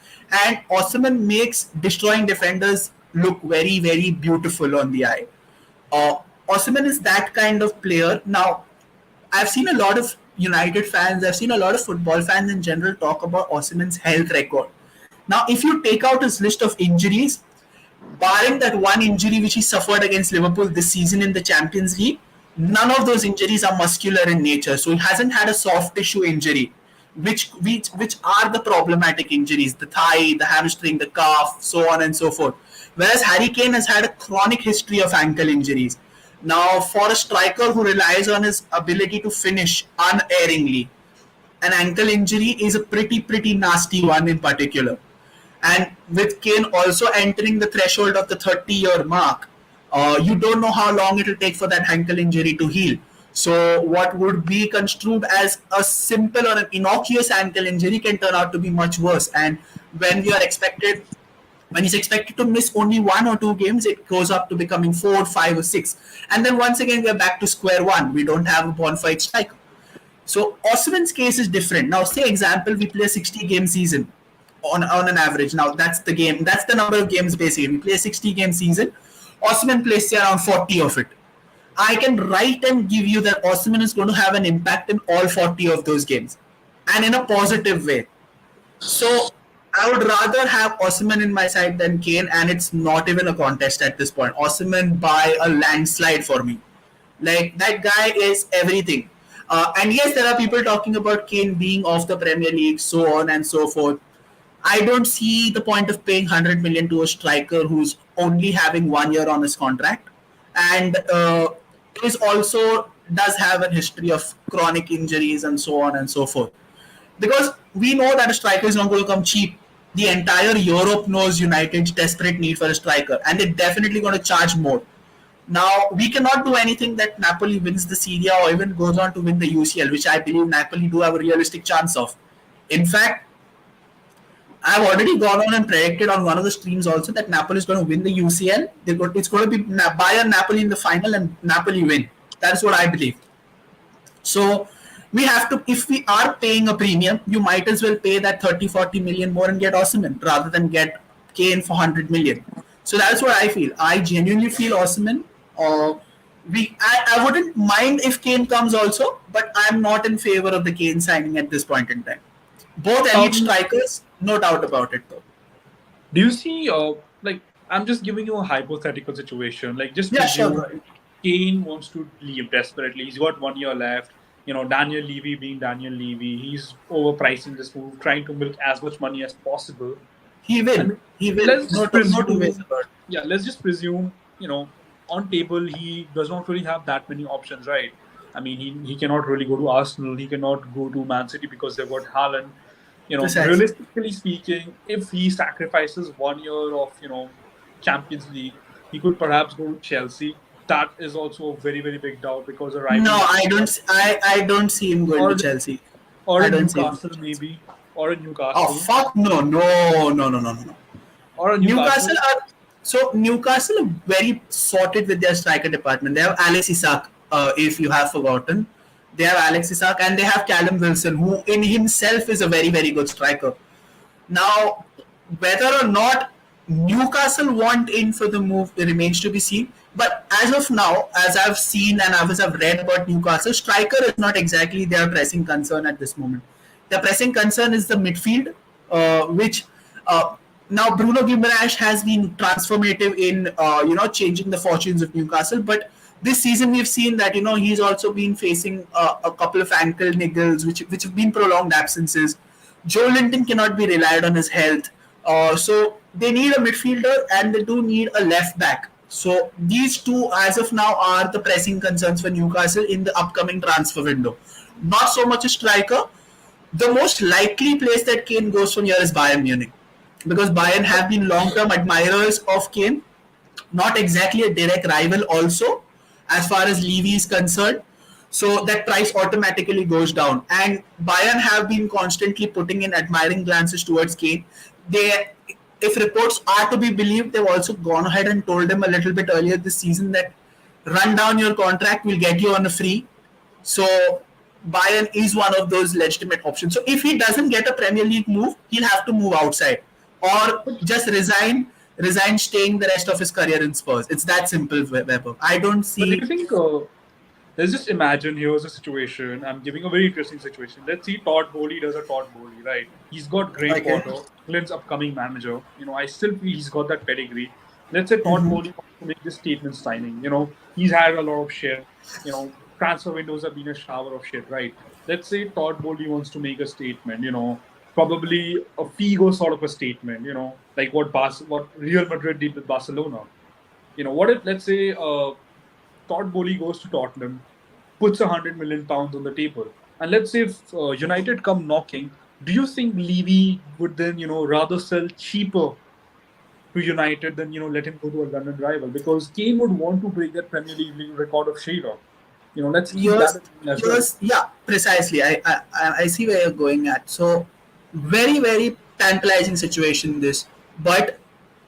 and Osimhen makes destroying defenders look very, very beautiful on the eye. Osimhen is that kind of player. Now, I've seen a lot of United fans, I've seen a lot of football fans in general talk about Osimhen's health record. Now, if you take out his list of injuries, barring that one injury which he suffered against Liverpool this season in the Champions League, None of those injuries are muscular in nature, so he hasn't had a soft tissue injury, which are the problematic injuries: the thigh, the hamstring, the calf, so on and so forth. Whereas Harry Kane has had a chronic history of ankle injuries. Now, for a striker who relies on his ability to finish unerringly, an ankle injury is a pretty nasty one in particular. And with Kane also entering the threshold of the 30-year mark, you don't know how long it will take for that ankle injury to heal. So what would be construed as a simple or an innocuous ankle injury can turn out to be much worse. And when we are expected when he's expected to miss only 1 or 2 games, it goes up to becoming 4, 5, or 6. And then once again, we are back to square one. We don't have a bona fide striker. So Osimhen's case is different. Now, say example, we play a 60-game season on an average. Now that's the number of games basically. We play a 60-game season. Osimhen plays around 40 of it. I can write and give you that Osimhen is going to have an impact in all 40 of those games, and in a positive way. So I would rather have Osimhen in my side than Kane, and it's not even a contest at this point. Osimhen by a landslide for me. Like, that guy is everything. And yes, there are people talking about Kane being off the Premier League, so on and so forth. I don't see the point of paying 100 million to a striker who's only having 1 year on his contract, and is also does have a history of chronic injuries and so on and so forth. Because we know that a striker is not going to come cheap. The entire Europe knows United's desperate need for a striker, and they're definitely going to charge more. Now, we cannot do anything that Napoli wins the Serie A or even goes on to win the UCL, which I believe Napoli do have a realistic chance of. In fact, I've already gone on and predicted on one of the streams also that Napoli is going to win the UCL. It's going to be Bayern Napoli in the final and Napoli win. That's what I believe. So we have to, if we are paying a premium, you might as well pay that 30-40 million more and get Osimhen rather than get Kane for 100 million. So that's what I feel. I genuinely feel Osimhen. I wouldn't mind if Kane comes also, but I'm not in favor of the Kane signing at this point in time. Both elite strikers, no doubt about it though. Do you see, like, I'm just giving you a hypothetical situation. Like, just Yeah, presume sure. Kane wants to leave desperately. He's got 1 year left. You know, Daniel Levy being Daniel Levy, he's overpricing this move, trying to milk as much money as possible. He will. And He will. let's No just two ways presume, about it. yeah, let's just presume, you know, on table he does not really have that many options, right? I mean, he cannot really go to Arsenal. He cannot go to Man City because they've got Haaland. You know, Precisely. realistically speaking, if he sacrifices 1 year of, you know, Champions League, he could perhaps go to Chelsea. That is also a very, very big doubt because the No, rival I don't. I don't see him going or to Chelsea. or I a don't see him. Newcastle maybe, or a Oh Newcastle, fuck no, no. or a Newcastle Newcastle. Newcastle are very sorted with their striker department. They have Alex Isak, if you have forgotten. They have Alex Isak and they have Callum Wilson, who in himself is a very good striker. Now, whether or not Newcastle want in for the move remains to be seen. But as of now, as I've seen and as I've read about Newcastle, striker is not exactly their pressing concern at this moment. Their pressing concern is the midfield, which uh, now Bruno Guimaraes has been transformative in changing the fortunes of Newcastle. But this season we've seen that he's also been facing a couple of ankle niggles, which have been prolonged absences. Joe Linton cannot be relied on his health. So they need a midfielder and they do need a left back. So these two, as of now, are the pressing concerns for Newcastle in the upcoming transfer window. Not so much a striker. The most likely place that Kane goes from here is Bayern Munich, because Bayern have been long-term admirers of Kane. Not exactly a direct rival also, as far as Levy is concerned. So that price automatically goes down. And Bayern have been constantly putting in admiring glances towards Kane. They, if reports are to be believed, they've also gone ahead and told him a little bit earlier this season that run down your contract, we'll get you on a free. So Bayern is one of those legitimate options. So if he doesn't get a Premier League move, he'll have to move outside or just resign staying the rest of his career in Spurs. It's that simple, Weber. I don't But do see. you think? Let's just imagine here's a situation. I'm giving a very interesting situation. Let's see Todd Bowley does a Todd Bowley, right? He's got Graham Okay. Potter, England's upcoming manager. You know, I still feel he's got that pedigree. Let's say Todd Bowley wants to make this statement signing. He's had a lot of shit. Transfer windows have been a shower of shit, right? Let's say Todd Bowley wants to make a statement. Probably a Figo sort of a statement. Like what Real Madrid did with Barcelona. What if, let's say, Todd Bowley goes to Tottenham, puts £100 million on the table, and let's say if United come knocking, do you think Levy would then rather sell cheaper to United than let him go to a London rival? Because Kane would want to break that Premier League record of Shearer. Let's keep that Yours, in mind as well. yeah, precisely. I see where you're going at. So, very, very tantalizing situation this. But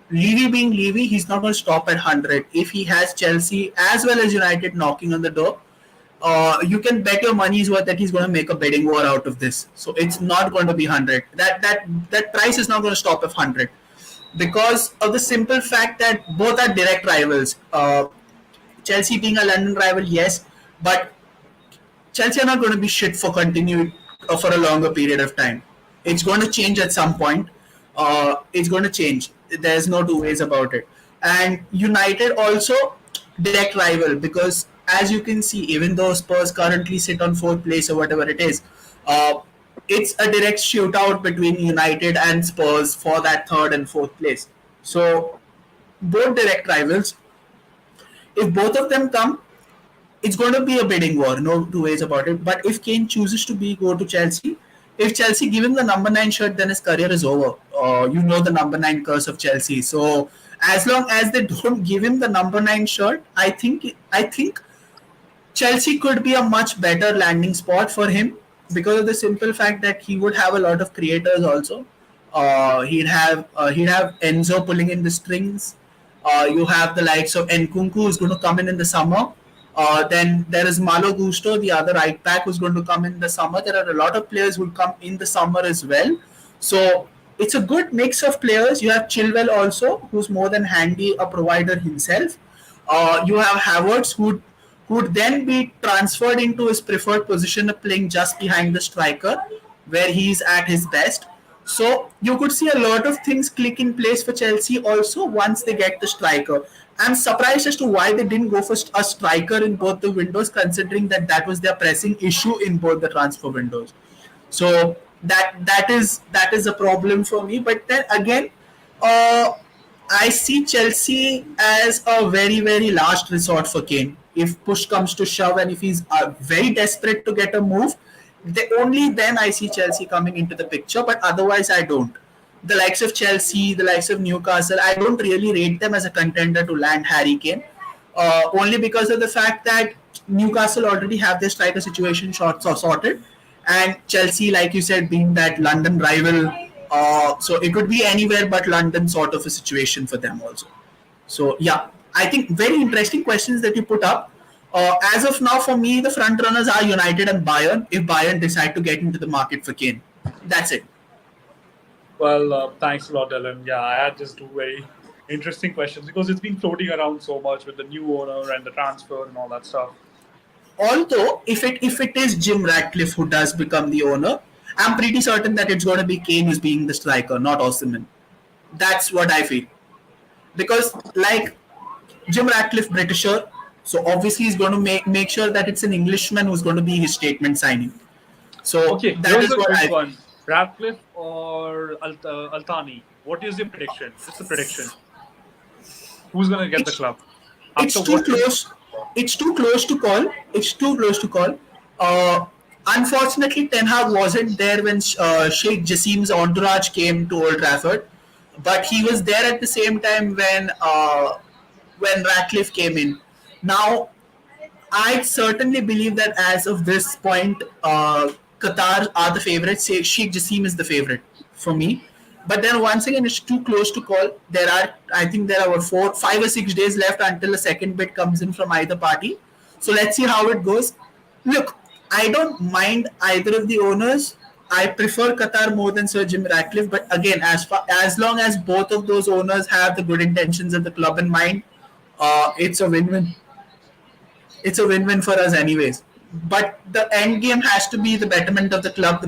Levy being Levy, he's not going to stop at 100. If he has Chelsea as well as United knocking on the door, you can bet your money's worth that he's going to make a bidding war out of this. So it's not going to be 100. That price is not going to stop at 100 because of the simple fact that both are direct rivals. Chelsea being a London rival, yes, but Chelsea are not going to be shit for continued for a longer period of time. It's going to change at some point. It's going to change. There's no two ways about it. And United also direct rival because as you can see, even though Spurs currently sit on fourth place or whatever it is, uh, it's a direct shootout between United and Spurs for that third and fourth place. So both direct rivals. If both of them come, it's going to be a bidding war, no two ways about it. But if Kane chooses to be go to Chelsea, if Chelsea give him the number 9 shirt, then his career is over. The number 9 curse of Chelsea. So as long as they don't give him the number 9 shirt, I think Chelsea could be a much better landing spot for him because of the simple fact that he would have a lot of creators also. He'd have Enzo pulling in the strings. You have the likes of Nkunku who's going to come in the summer. Then there is Malo Gusto, the other right back, who's going to come in the summer. There are a lot of players who will come in the summer as well. So it's a good mix of players. You have Chilwell also, who's more than handy a provider himself. You have Havertz, who would then be transferred into his preferred position of playing just behind the striker, where he's at his best. So you could see a lot of things click in place for Chelsea also once they get the striker. I'm surprised as to why they didn't go for a striker in both the windows, considering that was their pressing issue in both the transfer windows. So that is a problem for me. But then again, uh, I see Chelsea as a very very last resort for Kane. If push comes to shove, and if he's very desperate to get a move, only then I see Chelsea coming into the picture. But otherwise, I don't. The likes of Chelsea, the likes of Newcastle, I don't really rate them as a contender to land Harry Kane. Only because of the fact that Newcastle already have their striker situation sorted, and Chelsea, like you said, being that London rival, so it could be anywhere but London sort of a situation for them also. So yeah, I think very interesting questions that you put up. As of now, for me, the front runners are United and Bayern. If Bayern decide to get into the market for Kane, that's it. Well, thanks a lot, Ellen. Yeah, I had just two very interesting questions because it's been floating around so much with the new owner and the transfer and all that stuff. Although, if it is Jim Ratcliffe who does become the owner, I'm pretty certain that it's going to be Kane who's being the striker, not Osimhen. That's what I feel. Because like Jim Ratcliffe, Britisher, so obviously he's going to make sure that it's an Englishman who's going to be his statement signing. So Okay, that here's is a what quick I feel. one. Radcliffe or Altani? What is your prediction? Just a prediction. Who's going to get the It's club? it's After too what you... close. It's too close to call. It's too close to call. Uh, Unfortunately, Ten Hag wasn't there when Sheikh Jassim's entourage came to Old Trafford, but he was there at the same time when Ratcliffe came in. Now, I certainly believe that as of this point, Qatar are the favorites. Sheikh Jassim is the favorite for me. But then once again, it's too close to call. I think there are 5 or 6 days left until the second bid comes in from either party. So let's see how it goes. Look, I don't mind either of the owners. I prefer Qatar more than Sir Jim Ratcliffe. But again, as long as both of those owners have the good intentions of the club in mind, it's a win-win. It's a win-win for us anyways. But the end game has to be the betterment of the club,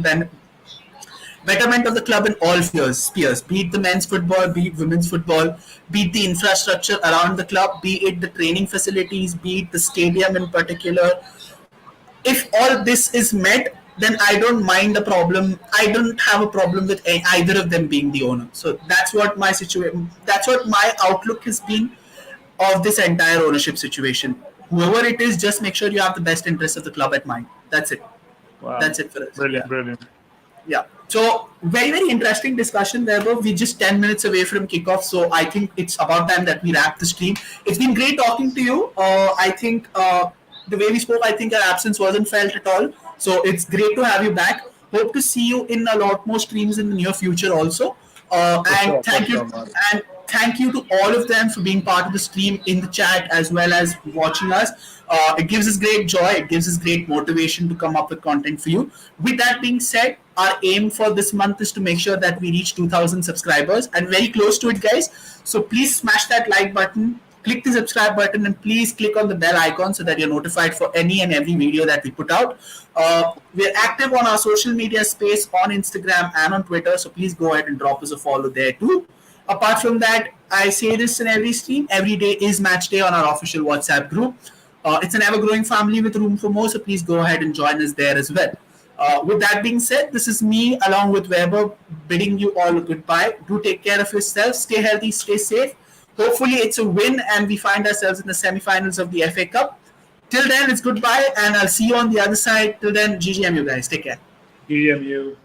betterment of the club in all spheres, be it the men's football, be it women's football, be it the infrastructure around the club, be it the training facilities, be it the stadium in particular. If all this is met, then I don't mind the problem. I don't have a problem with either of them being the owner. So that's what my situation. That's what my outlook has been of this entire ownership situation. Whoever it is, just make sure you have the best interest of the club at mind. That's it. Wow. That's it for us. Brilliant, Yeah. brilliant. Yeah. So very interesting discussion there, bro. We're just 10 minutes away from kickoff, so I think it's about time that we wrap the stream. It's been great talking to you. I think the way we spoke, I think our absence wasn't felt at all. So it's great to have you back. Hope to see you in a lot more streams in the near future also. And For thank you sure, man. and thank you to all of them for being part of the stream in the chat as well as watching us. It gives us great joy. It gives us great motivation to come up with content for you. With that being said, our aim for this month is to make sure that we reach 2,000 subscribers and very close to it, guys. So please smash that like button, click the subscribe button, and please click on the bell icon so that you're notified for any and every video that we put out. We're active on our social media space on Instagram and on Twitter, so please go ahead and drop us a follow there too. Apart from that, I say this in every stream, every day is match day on our official WhatsApp group. It's an ever-growing family with room for more, so please go ahead and join us there as well. With that being said, this is me along with Weber bidding you all a goodbye. Do take care of yourselves, stay healthy, stay safe. Hopefully it's a win and we find ourselves in the semi-finals of the FA Cup. Till then, it's goodbye and I'll see you on the other side. Till then, GGM you guys. Take care. GMU.